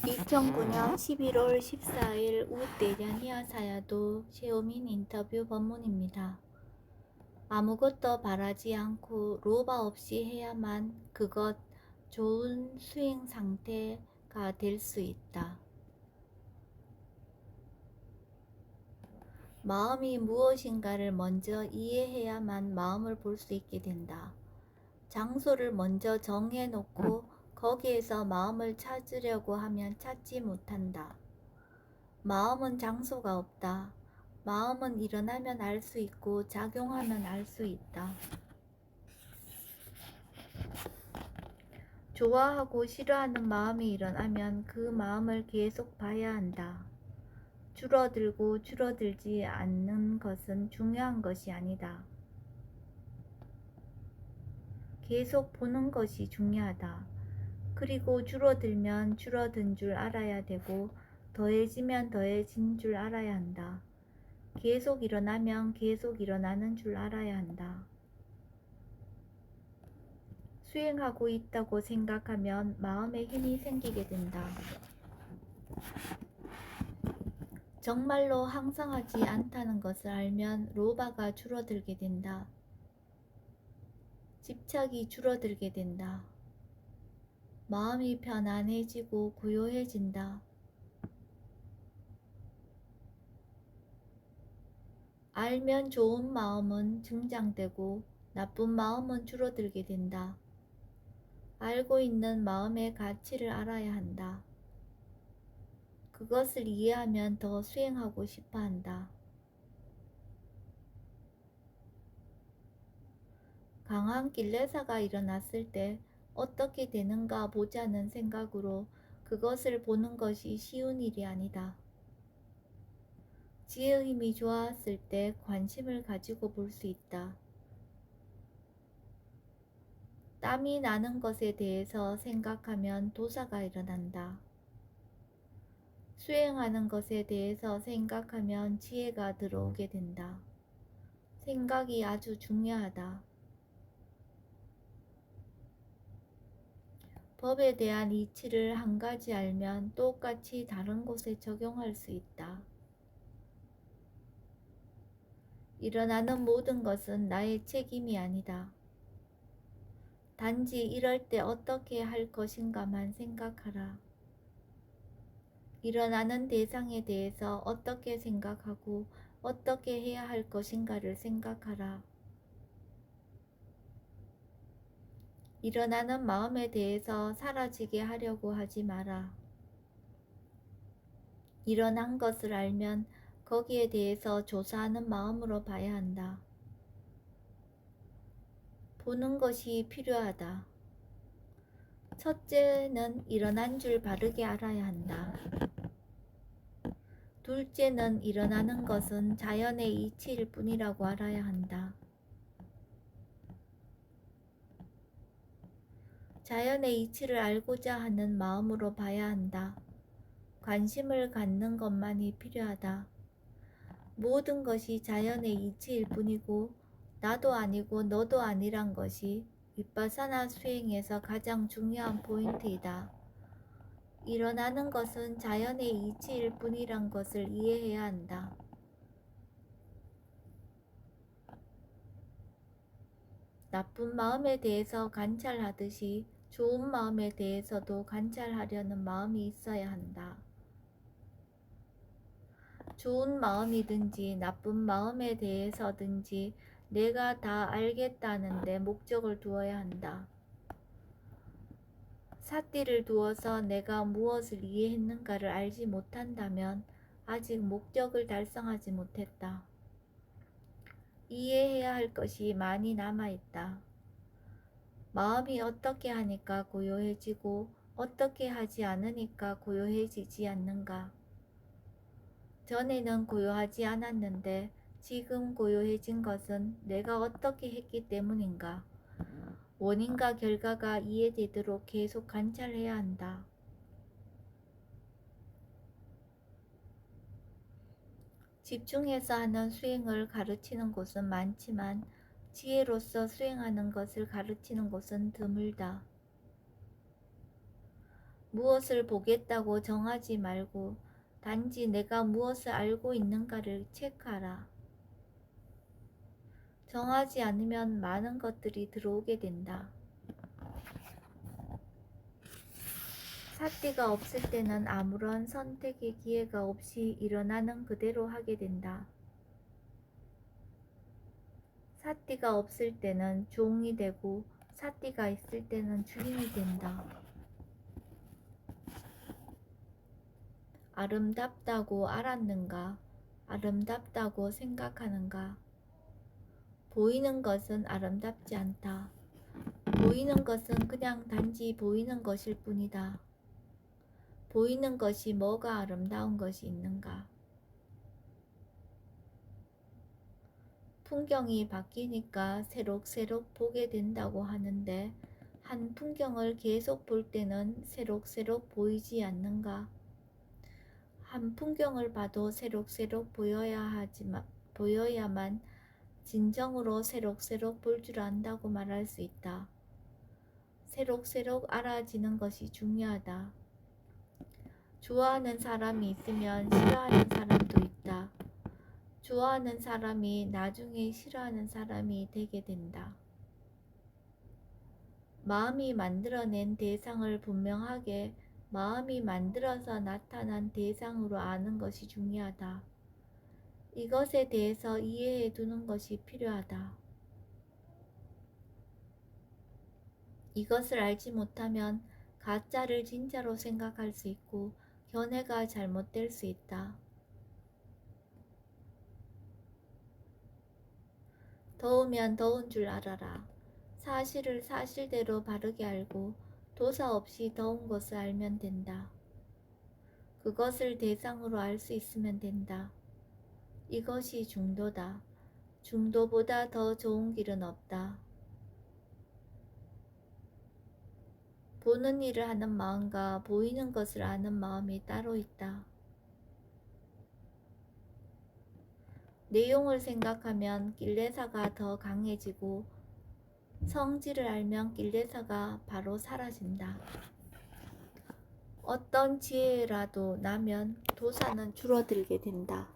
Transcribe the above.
2009년 11월 14일 우대련 히야사야도 셰오민 인터뷰 본문입니다. 아무것도 바라지 않고 로바 없이 해야만 그것 좋은 수행 상태가 될 수 있다. 마음이 무엇인가를 먼저 이해해야만 마음을 볼 수 있게 된다. 장소를 먼저 정해놓고 거기에서 마음을 찾으려고 하면 찾지 못한다. 마음은 장소가 없다. 마음은 일어나면 알 수 있고 작용하면 알 수 있다. 좋아하고 싫어하는 마음이 일어나면 그 마음을 계속 봐야 한다. 줄어들고 줄어들지 않는 것은 중요한 것이 아니다. 계속 보는 것이 중요하다. 그리고 줄어들면 줄어든 줄 알아야 되고 더해지면 더해진 줄 알아야 한다. 계속 일어나면 계속 일어나는 줄 알아야 한다. 수행하고 있다고 생각하면 마음에 힘이 생기게 된다. 정말로 항상하지 않다는 것을 알면 로바가 줄어들게 된다. 집착이 줄어들게 된다. 마음이 편안해지고 고요해진다. 알면 좋은 마음은 증장되고 나쁜 마음은 줄어들게 된다. 알고 있는 마음의 가치를 알아야 한다. 그것을 이해하면 더 수행하고 싶어 한다. 강한 길레사가 일어났을 때 어떻게 되는가 보자는 생각으로 그것을 보는 것이 쉬운 일이 아니다. 지혜의 힘이 좋았을 때 관심을 가지고 볼 수 있다. 땀이 나는 것에 대해서 생각하면 도사가 일어난다. 수행하는 것에 대해서 생각하면 지혜가 들어오게 된다. 생각이 아주 중요하다. 법에 대한 이치를 한 가지 알면 똑같이 다른 곳에 적용할 수 있다. 일어나는 모든 것은 나의 책임이 아니다. 단지 이럴 때 어떻게 할 것인가만 생각하라. 일어나는 대상에 대해서 어떻게 생각하고 어떻게 해야 할 것인가를 생각하라. 일어나는 마음에 대해서 사라지게 하려고 하지 마라. 일어난 것을 알면 거기에 대해서 조사하는 마음으로 봐야 한다. 보는 것이 필요하다. 첫째는 일어난 줄 바르게 알아야 한다. 둘째는 일어나는 것은 자연의 이치일 뿐이라고 알아야 한다. 자연의 이치를 알고자 하는 마음으로 봐야 한다. 관심을 갖는 것만이 필요하다. 모든 것이 자연의 이치일 뿐이고 나도 아니고 너도 아니란 것이 윗바사나 수행에서 가장 중요한 포인트이다. 일어나는 것은 자연의 이치일 뿐이란 것을 이해해야 한다. 나쁜 마음에 대해서 관찰하듯이 좋은 마음에 대해서도 관찰하려는 마음이 있어야 한다. 좋은 마음이든지 나쁜 마음에 대해서든지 내가 다 알겠다는데 목적을 두어야 한다. 삿띠를 두어서 내가 무엇을 이해했는가를 알지 못한다면 아직 목적을 달성하지 못했다. 이해해야 할 것이 많이 남아있다. 마음이 어떻게 하니까 고요해지고 어떻게 하지 않으니까 고요해지지 않는가. 전에는 고요하지 않았는데 지금 고요해진 것은 내가 어떻게 했기 때문인가. 원인과 결과가 이해되도록 계속 관찰해야 한다. 집중해서 하는 수행을 가르치는 곳은 많지만 지혜로서 수행하는 것을 가르치는 곳은 드물다. 무엇을 보겠다고 정하지 말고 단지 내가 무엇을 알고 있는가를 체크하라. 정하지 않으면 많은 것들이 들어오게 된다. 삿대가 없을 때는 아무런 선택의 기회가 없이 일어나는 그대로 하게 된다. 삿대가 없을 때는 종이 되고 삿대가 있을 때는 주인이 된다. 아름답다고 알았는가? 아름답다고 생각하는가? 보이는 것은 아름답지 않다. 보이는 것은 그냥 단지 보이는 것일 뿐이다. 보이는 것이 뭐가 아름다운 것이 있는가? 풍경이 바뀌니까 새록새록 보게 된다고 하는데 한 풍경을 계속 볼 때는 새록새록 보이지 않는가? 한 풍경을 봐도 새록새록 보여야만 진정으로 새록새록 볼 줄 안다고 말할 수 있다. 새록새록 알아지는 것이 중요하다. 좋아하는 사람이 있으면 싫어하는 사람도 있다. 좋아하는 사람이 나중에 싫어하는 사람이 되게 된다. 마음이 만들어낸 대상을 분명하게 마음이 만들어서 나타난 대상으로 아는 것이 중요하다. 이것에 대해서 이해해 두는 것이 필요하다. 이것을 알지 못하면 가짜를 진짜로 생각할 수 있고 견해가 잘못될 수 있다. 더우면 더운 줄 알아라. 사실을 사실대로 바르게 알고 도사 없이 더운 것을 알면 된다. 그것을 대상으로 알 수 있으면 된다. 이것이 중도다. 중도보다 더 좋은 길은 없다. 보는 일을 하는 마음과 보이는 것을 아는 마음이 따로 있다. 내용을 생각하면 길레사가 더 강해지고 성질을 알면 길레사가 바로 사라진다. 어떤 지혜라도 나면 도사는 줄어들게 된다.